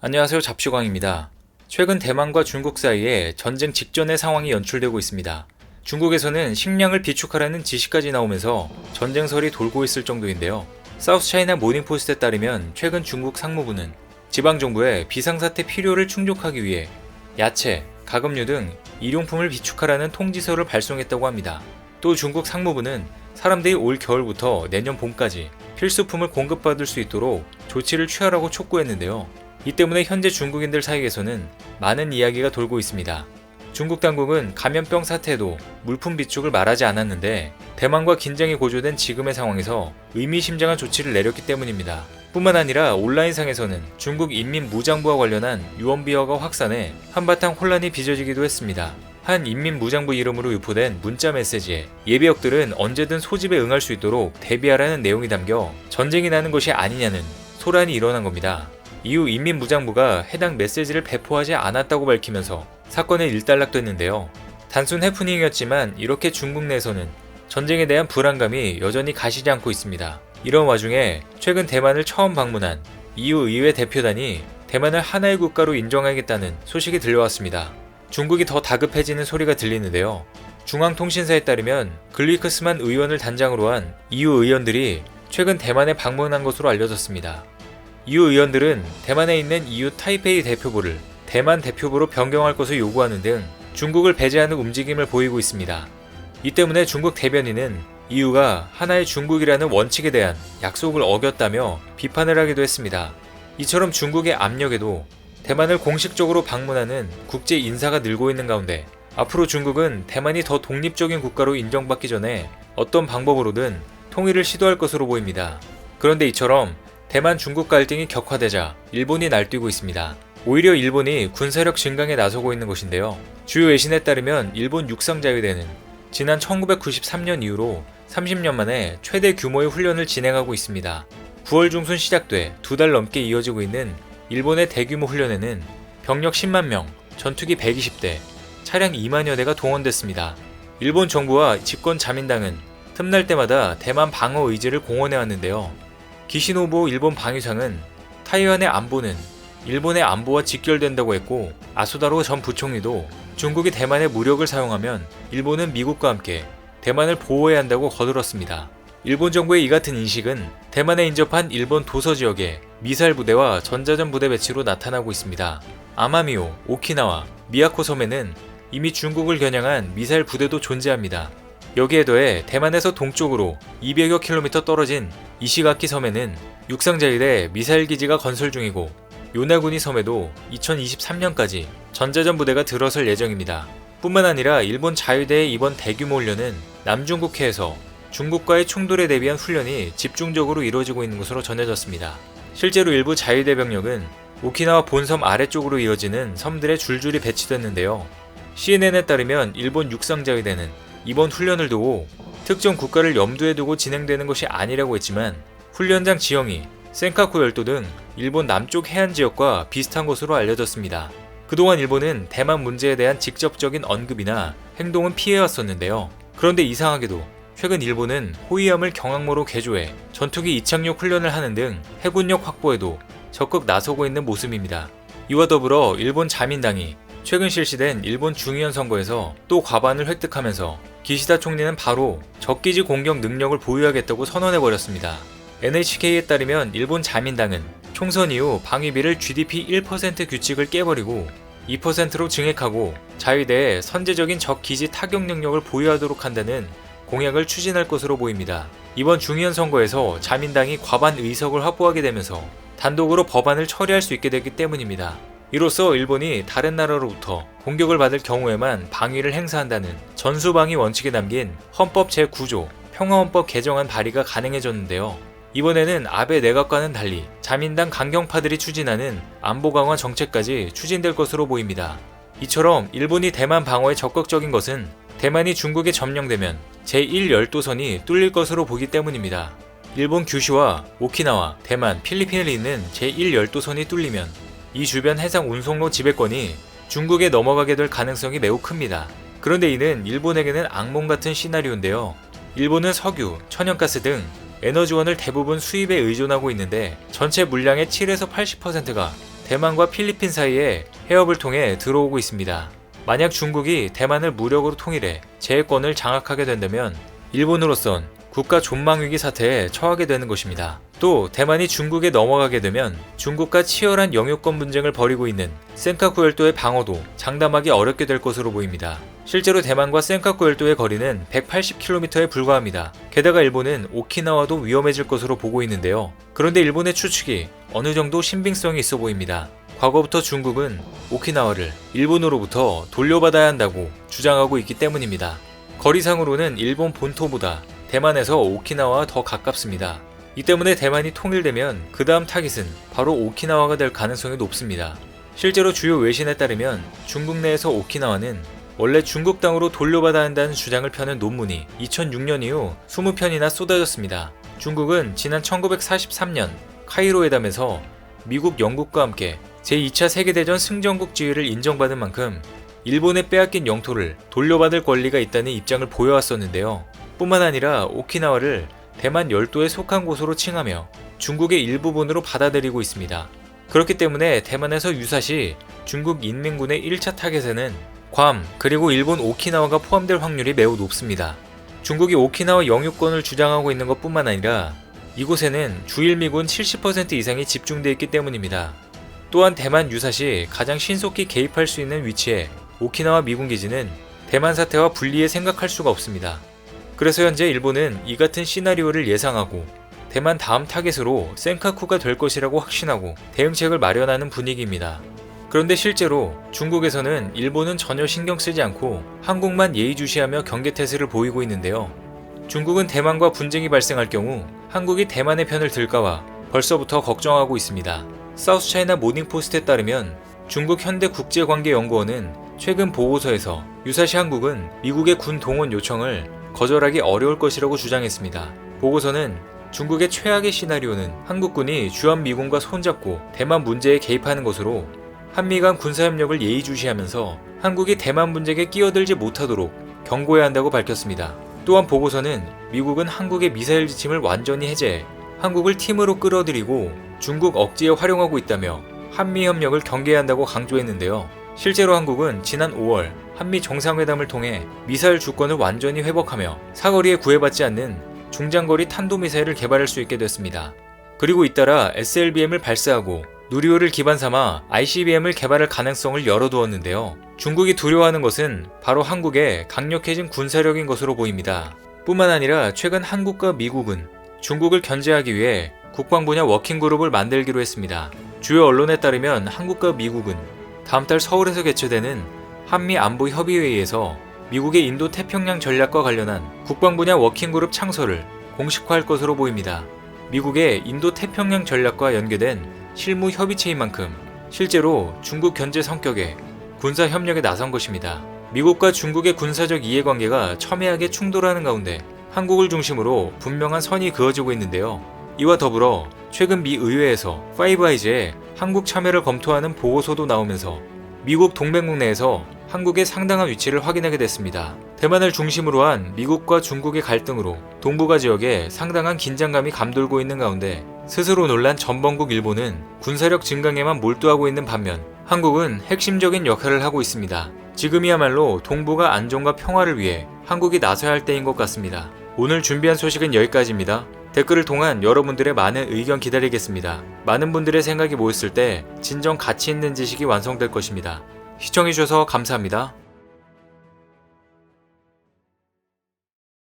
안녕하세요. 잡시광입니다. 최근 대만과 중국 사이에 전쟁 직전의 상황이 연출되고 있습니다. 중국에서는 식량을 비축하라는 지시까지 나오면서 전쟁설이 돌고 있을 정도인데요. 사우스차이나 모닝포스트에 따르면 최근 중국 상무부는 지방정부에 비상사태 필요를 충족하기 위해 야채, 가금류 등 일용품을 비축하라는 통지서를 발송했다고 합니다. 또 중국 상무부는 사람들이 올 겨울부터 내년 봄까지 필수품을 공급받을 수 있도록 조치를 취하라고 촉구했는데요. 이 때문에 현재 중국인들 사이에서는 많은 이야기가 돌고 있습니다. 중국 당국은 감염병 사태에도 물품 비축을 말하지 않았는데 대만과 긴장이 고조된 지금의 상황에서 의미심장한 조치를 내렸기 때문입니다. 뿐만 아니라 온라인상에서는 중국 인민무장부와 관련한 유언비어가 확산해 한바탕 혼란이 빚어지기도 했습니다. 한 인민무장부 이름으로 유포된 문자 메시지에 예비역들은 언제든 소집에 응할 수 있도록 대비하라는 내용이 담겨 전쟁이 나는 것이 아니냐는 소란이 일어난 겁니다. 이후 인민무장부가 해당 메시지를 배포하지 않았다고 밝히면서 사건은 일단락됐는데요. 단순 해프닝이었지만 이렇게 중국 내에서는 전쟁에 대한 불안감이 여전히 가시지 않고 있습니다. 이런 와중에 최근 대만을 처음 방문한 EU 의회 대표단이 대만을 하나의 국가로 인정하겠다는 소식이 들려왔습니다. 중국이 더 다급해지는 소리가 들리는데요. 중앙통신사에 따르면 글리크스만 의원을 단장으로 한 EU 의원들이 최근 대만에 방문한 것으로 알려졌습니다. EU 의원들은 대만에 있는 EU 타이페이 대표부를 대만 대표부로 변경할 것을 요구하는 등 중국을 배제하는 움직임을 보이고 있습니다. 이 때문에 중국 대변인은 EU가 하나의 중국이라는 원칙에 대한 약속을 어겼다며 비판을 하기도 했습니다. 이처럼 중국의 압력에도 대만을 공식적으로 방문하는 국제 인사가 늘고 있는 가운데 앞으로 중국은 대만이 더 독립적인 국가로 인정받기 전에 어떤 방법으로든 통일을 시도할 것으로 보입니다. 그런데 이처럼 대만 중국 갈등이 격화되자 일본이 날뛰고 있습니다. 오히려 일본이 군사력 증강에 나서고 있는 것인데요. 주요 외신에 따르면 일본 육상자위대는 지난 1993년 이후로 30년 만에 최대 규모의 훈련을 진행하고 있습니다. 9월 중순 시작돼 2달 넘게 이어지고 있는 일본의 대규모 훈련에는 병력 10만 명, 전투기 120대, 차량 2만여 대가 동원됐습니다. 일본 정부와 집권 자민당은 틈날 때마다 대만 방어 의지를 공언해왔는데요. 기시노부 일본 방위상은 타이완의 안보는 일본의 안보와 직결된다고 했고, 아소다로 전 부총리도 중국이 대만의 무력을 사용하면 일본은 미국과 함께 대만을 보호해야 한다고 거들었습니다. 일본 정부의 이 같은 인식은 대만에 인접한 일본 도서 지역에 미사일 부대와 전자전 부대 배치로 나타나고 있습니다. 아마미오, 오키나와, 미야코 섬에는 이미 중국을 겨냥한 미사일 부대도 존재합니다. 여기에 더해 대만에서 동쪽으로 200여 킬로미터 떨어진 이시가키 섬에는 육상자위대 미사일 기지가 건설 중이고, 요나구니 섬에도 2023년까지 전자전 부대가 들어설 예정입니다. 뿐만 아니라 일본 자위대의 이번 대규모 훈련은 남중국해에서 중국과의 충돌에 대비한 훈련이 집중적으로 이루어지고 있는 것으로 전해졌습니다. 실제로 일부 자위대 병력은 오키나와 본섬 아래쪽으로 이어지는 섬들에 줄줄이 배치됐는데요. CNN에 따르면 일본 육상자위대는 이번 훈련을 두고 특정 국가를 염두에 두고 진행되는 것이 아니라고 했지만, 훈련장 지형이 센카쿠 열도 등 일본 남쪽 해안 지역과 비슷한 것으로 알려졌습니다. 그동안 일본은 대만 문제에 대한 직접적인 언급이나 행동은 피해왔었는데요. 그런데 이상하게도 최근 일본은 호위함을 경항모로 개조해 전투기 이착륙 훈련을 하는 등 해군력 확보에도 적극 나서고 있는 모습입니다. 이와 더불어 일본 자민당이 최근 실시된 일본 중의원 선거에서 또 과반을 획득하면서 기시다 총리는 바로 적기지 공격 능력을 보유하겠다고 선언해버렸습니다. NHK에 따르면 일본 자민당은 총선 이후 방위비를 GDP 1% 규칙을 깨버리고 2%로 증액하고 자위대에 선제적인 적기지 타격 능력을 보유하도록 한다는 공약을 추진할 것으로 보입니다. 이번 중의원 선거에서 자민당이 과반 의석을 확보하게 되면서 단독으로 법안을 처리할 수 있게 됐기 때문입니다. 이로써 일본이 다른 나라로부터 공격을 받을 경우에만 방위를 행사한다는 전수방위 원칙에 담긴 헌법 제9조 평화헌법 개정안 발의가 가능해졌는데요. 이번에는 아베 내각과는 달리 자민당 강경파들이 추진하는 안보 강화 정책까지 추진될 것으로 보입니다. 이처럼 일본이 대만 방어에 적극적인 것은 대만이 중국에 점령되면 제1열도선이 뚫릴 것으로 보기 때문입니다. 일본 규슈와 오키나와, 대만, 필리핀을 잇는 제1열도선이 뚫리면 이 주변 해상 운송로 지배권이 중국에 넘어가게 될 가능성이 매우 큽니다. 그런데 이는 일본에게는 악몽 같은 시나리오인데요. 일본은 석유, 천연가스 등 에너지원을 대부분 수입에 의존하고 있는데 전체 물량의 7에서 80%가 대만과 필리핀 사이에 해협을 통해 들어오고 있습니다. 만약 중국이 대만을 무력으로 통일해 제해권을 장악하게 된다면 일본으로선 국가 존망위기 사태에 처하게 되는 것입니다. 또 대만이 중국에 넘어가게 되면 중국과 치열한 영유권 분쟁을 벌이고 있는 센카쿠 열도의 방어도 장담하기 어렵게 될 것으로 보입니다. 실제로 대만과 센카쿠 열도의 거리는 180km에 불과합니다. 게다가 일본은 오키나와도 위험해질 것으로 보고 있는데요. 그런데 일본의 추측이 어느 정도 신빙성이 있어 보입니다. 과거부터 중국은 오키나와를 일본으로부터 돌려받아야 한다고 주장하고 있기 때문입니다. 거리상으로는 일본 본토보다 대만에서 오키나와와 더 가깝습니다. 이 때문에 대만이 통일되면 그 다음 타깃은 바로 오키나와가 될 가능성이 높습니다. 실제로 주요 외신에 따르면 중국 내에서 오키나와는 원래 중국 땅으로 돌려받아야 한다는 주장을 펴는 논문이 2006년 이후 20편이나 쏟아졌습니다. 중국은 지난 1943년 카이로 회담에서 미국, 영국과 함께 제2차 세계대전 승전국 지위를 인정받은 만큼 일본에 빼앗긴 영토를 돌려받을 권리가 있다는 입장을 보여왔었는데요. 뿐만 아니라 오키나와를 대만 열도에 속한 곳으로 칭하며 중국의 일부분으로 받아들이고 있습니다. 그렇기 때문에 대만에서 유사시 중국 인민군의 1차 타겟에는 괌 그리고 일본 오키나와가 포함될 확률이 매우 높습니다. 중국이 오키나와 영유권을 주장하고 있는 것뿐만 아니라 이곳에는 주일미군 70% 이상이 집중되어 있기 때문입니다. 또한 대만 유사시 가장 신속히 개입할 수 있는 위치에 오키나와 미군 기지는 대만 사태와 분리해 생각할 수가 없습니다. 그래서 현재 일본은 이 같은 시나리오를 예상하고 대만 다음 타겟으로 센카쿠가 될 것이라고 확신하고 대응책을 마련하는 분위기입니다. 그런데 실제로 중국에서는 일본은 전혀 신경 쓰지 않고 한국만 예의주시하며 경계태세를 보이고 있는데요. 중국은 대만과 분쟁이 발생할 경우 한국이 대만의 편을 들까봐 벌써부터 걱정하고 있습니다. 사우스차이나 모닝포스트에 따르면 중국 현대국제관계연구원은 최근 보고서에서 유사시 한국은 미국의 군 동원 요청을 거절하기 어려울 것이라고 주장했습니다. 보고서는 중국의 최악의 시나리오는 한국군이 주한미군과 손잡고 대만 문제에 개입하는 것으로 한미 간 군사협력을 예의주시하면서 한국이 대만 문제에 끼어들지 못하도록 경고해야 한다고 밝혔습니다. 또한 보고서는 미국은 한국의 미사일 지침을 완전히 해제해 한국을 팀으로 끌어들이고 중국 억지에 활용하고 있다며 한미협력을 경계해야 한다고 강조했는데요. 실제로 한국은 지난 5월 한미 정상회담을 통해 미사일 주권을 완전히 회복하며 사거리에 구애받지 않는 중장거리 탄도미사일을 개발할 수 있게 됐습니다. 그리고 잇따라 SLBM을 발사하고 누리호를 기반 삼아 ICBM을 개발할 가능성을 열어두었는데요. 중국이 두려워하는 것은 바로 한국의 강력해진 군사력인 것으로 보입니다. 뿐만 아니라 최근 한국과 미국은 중국을 견제하기 위해 국방 분야 워킹그룹을 만들기로 했습니다. 주요 언론에 따르면 한국과 미국은 다음 달 서울에서 개최되는 한미 안보 협의회의에서 미국의 인도 태평양 전략과 관련한 국방 분야 워킹그룹 창설을 공식화할 것으로 보입니다. 미국의 인도 태평양 전략과 연계된 실무 협의체인 만큼 실제로 중국 견제 성격의 군사 협력에 나선 것입니다. 미국과 중국의 군사적 이해관계가 첨예하게 충돌하는 가운데 한국을 중심으로 분명한 선이 그어지고 있는데요. 이와 더불어 최근 미 의회에서 파이브 아이즈의 한국 참여를 검토하는 보고서도 나오면서 미국 동맹국 내에서 한국의 상당한 위치를 확인하게 됐습니다. 대만을 중심으로 한 미국과 중국의 갈등으로 동북아 지역에 상당한 긴장감이 감돌고 있는 가운데 스스로 놀란 전범국 일본은 군사력 증강에만 몰두하고 있는 반면 한국은 핵심적인 역할을 하고 있습니다. 지금이야말로 동북아 안정과 평화를 위해 한국이 나서야 할 때인 것 같습니다. 오늘 준비한 소식은 여기까지입니다. 댓글을 통한 여러분들의 많은 의견 기다리겠습니다. 많은 분들의 생각이 모였을 때 진정 가치 있는 지식이 완성될 것입니다. 시청해주셔서 감사합니다.